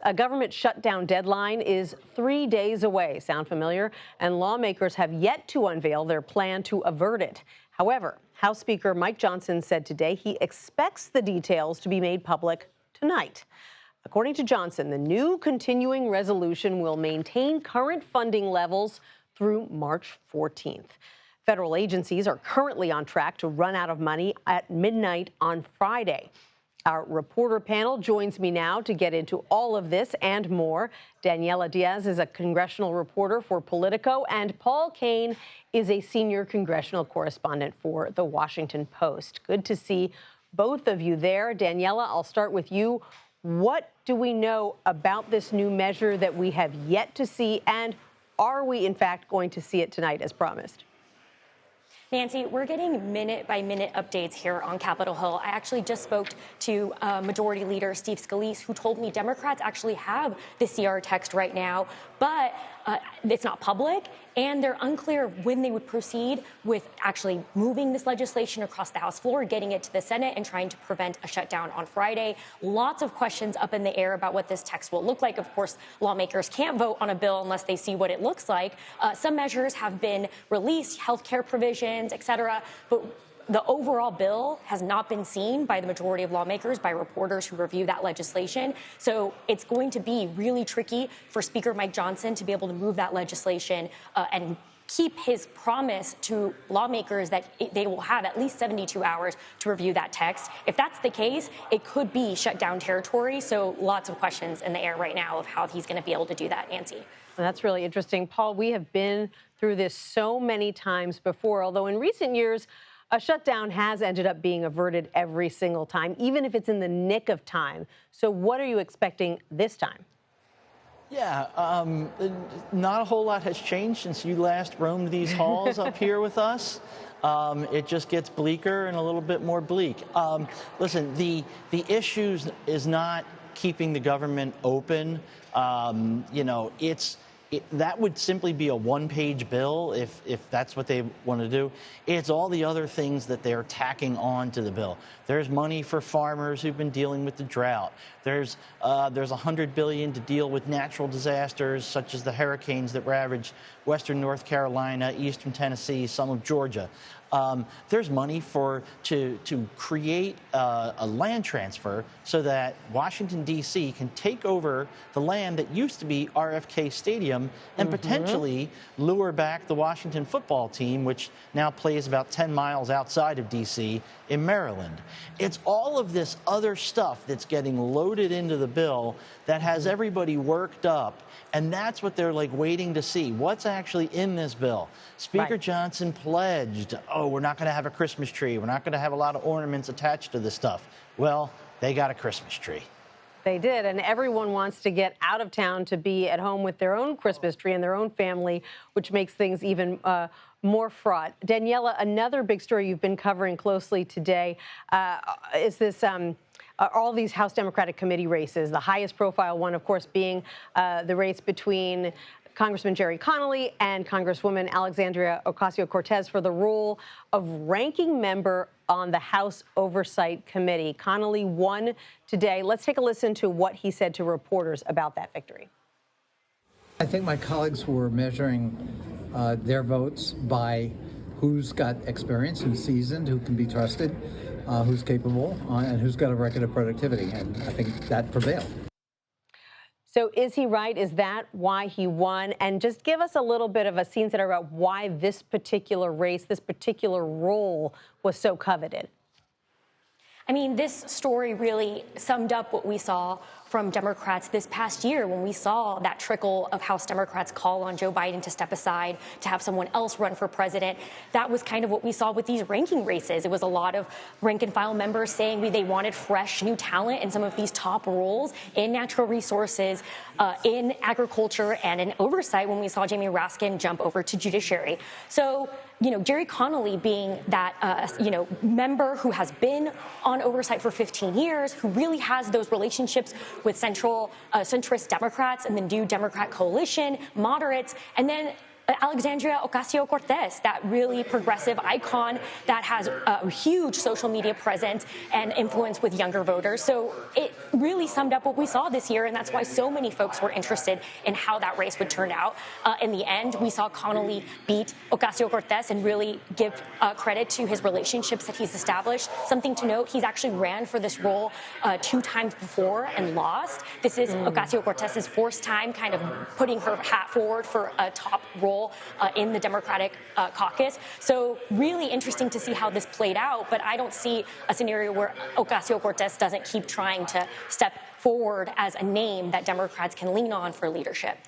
A government shutdown deadline is 3 days away. Sound familiar? And lawmakers have yet to unveil their plan to avert it. However, House Speaker Mike Johnson said today he expects the details to be made public tonight. According to Johnson, the new continuing resolution will maintain current funding levels through March 14th. Federal agencies are currently on track to run out of money at midnight on Friday. Our reporter panel joins me now to get into all of this and more. Daniella Diaz is a congressional reporter for Politico, and Paul Kane is a senior congressional correspondent for The Washington Post. Good to see both of you there. Daniella, I'll start with you. What do we know about this new measure that we have yet to see, and are we, in fact, going to see it tonight as promised? Nancy, we're getting minute-by-minute updates here on Capitol Hill. I actually just spoke to Majority Leader Steve Scalise, who told me Democrats actually have the CR text right now, but it's not public, and they're unclear when they would proceed with actually moving this legislation across the House floor, getting it to the Senate, and trying to prevent a shutdown on Friday. Lots of questions up in the air about what this text will look like. Of course, lawmakers can't vote on a bill unless they see what it looks like. Some measures have been released, health care provisions, et cetera, but the overall bill has not been seen by the majority of lawmakers, by reporters who review that legislation. So it's going to be really tricky for Speaker Mike Johnson to be able to move that legislation and keep his promise to lawmakers that they will have at least 72 hours to review that text. If that's the case, it could be shutdown territory. So lots of questions in the air right now of how he's going to be able to do that, Nancy. That's really interesting. Paul, we have been through this so many times before, although in recent years, a shutdown has ended up being averted every single time, even if it's in the nick of time. So what are you expecting this time? Yeah, not a whole lot has changed since you last roamed these halls up here with us. It just gets bleaker and a little bit more bleak. Listen, the issue is not keeping the government open. That would simply be a one-page bill if that's what they want to do. It's all the other things that they're tacking on to the bill. There's money for farmers who've been dealing with the drought. There's $100 billion to deal with natural disasters such as the hurricanes that ravaged western North Carolina, eastern Tennessee, some of Georgia. There's money to create a land transfer so that Washington, D.C. can take over the land that used to be RFK Stadium and potentially lure back the Washington football team, which now plays about 10 miles outside of D.C. in Maryland. It's all of this other stuff that's getting loaded into the bill that has everybody worked up. And that's what they're waiting to see. What's actually in this bill? Speaker Johnson pledged, we're not going to have a Christmas tree. We're not going to have a lot of ornaments attached to this stuff. Well, they got a Christmas tree. They did, and everyone wants to get out of town to be at home with their own Christmas tree and their own family, which makes things even more fraught. Daniella, another big story you've been covering closely today is this all these House Democratic Committee races, the highest profile one, of course, being the race between Congressman Jerry Connolly and Congresswoman Alexandria Ocasio-Cortez for the role of ranking member on the House Oversight Committee. Connolly won today. Let's take a listen to what he said to reporters about that victory. I think my colleagues were measuring their votes by who's got experience, who's seasoned, who can be trusted, who's capable, and who's got a record of productivity. And I think that prevailed. So is he right? Is that why he won? And just give us a little bit of a scene setter about why this particular race, this particular role was so coveted. I mean, this story really summed up what we saw from Democrats this past year when we saw that trickle of House Democrats call on Joe Biden to step aside, to have someone else run for president. That was kind of what we saw with these ranking races. It was a lot of rank and file members saying they wanted fresh new talent in some of these top roles in natural resources, in agriculture, and in oversight when we saw Jamie Raskin jump over to judiciary. So, Jerry Connolly being that, member who has been on oversight for 15 years, who really has those relationships with centrist Democrats and the new Democrat coalition, moderates, and then Alexandria Ocasio-Cortez, that really progressive icon that has a huge social media presence and influence with younger voters. So it really summed up what we saw this year, and that's why so many folks were interested in how that race would turn out. In the end, we saw Connolly beat Ocasio-Cortez and really give credit to his relationships that he's established. Something to note, he's actually ran for this role 2 times before and lost. This is Ocasio-Cortez's 4th time kind of putting her hat forward for a top role in the Democratic caucus. So really interesting to see how this played out, but I don't see a scenario where Ocasio-Cortez doesn't keep trying to step forward as a name that Democrats can lean on for leadership.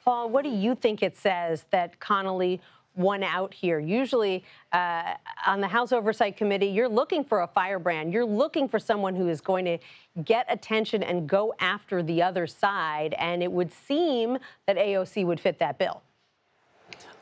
Paul, what do you think it says that Connolly won out here? Usually on the House Oversight Committee, you're looking for a firebrand. You're looking for someone who is going to get attention and go after the other side. And it would seem that AOC would fit that bill.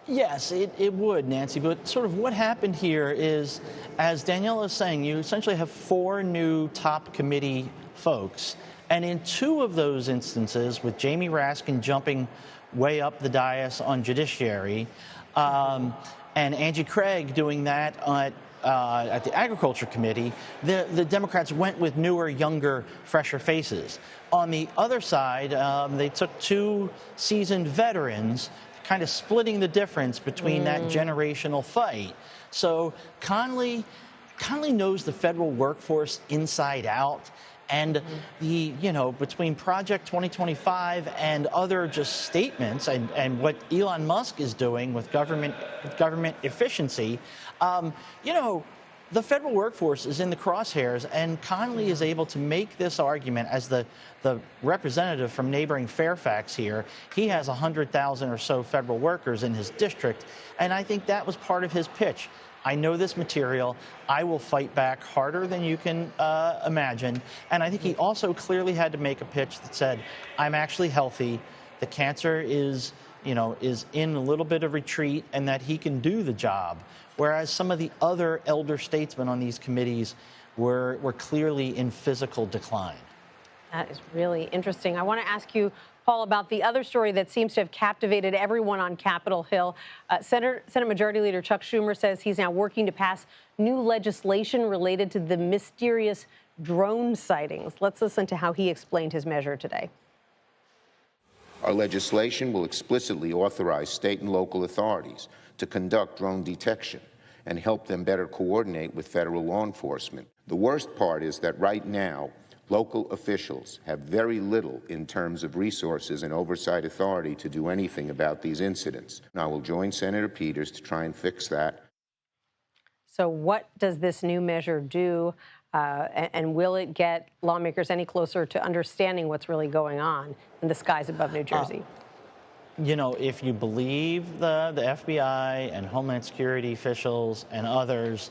Yes, it would, Nancy. But sort of what happened here is, as Daniella is saying, you essentially have 4 new top committee folks. And in 2 of those instances, with Jamie Raskin jumping way up the dais on judiciary, and Angie Craig doing that at the Agriculture Committee, the Democrats went with newer, younger, fresher faces. On the other side, they took 2 seasoned veterans, kind of splitting the difference between that generational fight. So Connolly knows the federal workforce inside out. And between Project 2025 and other just statements and what Elon Musk is doing with government efficiency, the federal workforce is in the crosshairs, and Connolly is able to make this argument as the representative from neighboring Fairfax here. He has 100,000 or so federal workers in his district, and I think that was part of his pitch. I know this material. I will fight back harder than you can imagine. And I think he also clearly had to make a pitch that said, I'm actually healthy. The cancer is in a little bit of retreat, and that he can do the job. Whereas some of the other elder statesmen on these committees were clearly in physical decline. That is really interesting. I want to ask you, Paul, about the other story that seems to have captivated everyone on Capitol Hill. Senate Majority Leader Chuck Schumer says he's now working to pass new legislation related to the mysterious drone sightings. Let's listen to how he explained his measure today. Our legislation will explicitly authorize state and local authorities to conduct drone detection and help them better coordinate with federal law enforcement. The worst part is that right now, local officials have very little in terms of resources and oversight authority to do anything about these incidents. And I will join Senator Peters to try and fix that. So what does this new measure do? And will it get lawmakers any closer to understanding what's really going on in the skies above New Jersey? If you believe the FBI and Homeland Security officials and others,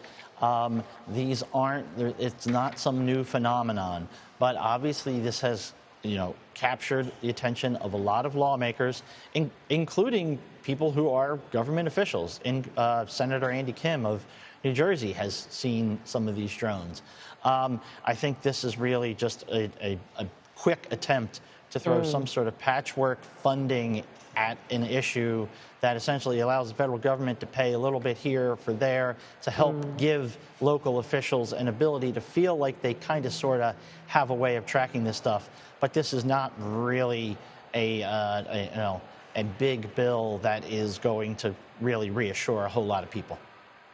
it's not some new phenomenon. But obviously this has, captured the attention of a lot of lawmakers, including people who are government officials. Senator Andy Kim of New Jersey has seen some of these drones. I think this is really just a quick attempt to throw some sort of patchwork funding at an issue that essentially allows the federal government to pay a little bit here for there to help give local officials an ability to feel like they kind of sort of have a way of tracking this stuff. But this is not really a big bill that is going to really reassure a whole lot of people.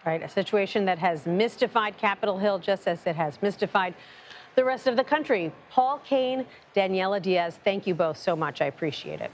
Right, a situation that has mystified Capitol Hill just as it has mystified the rest of the country. Paul Kane, Daniella Diaz, thank you both so much. I appreciate it.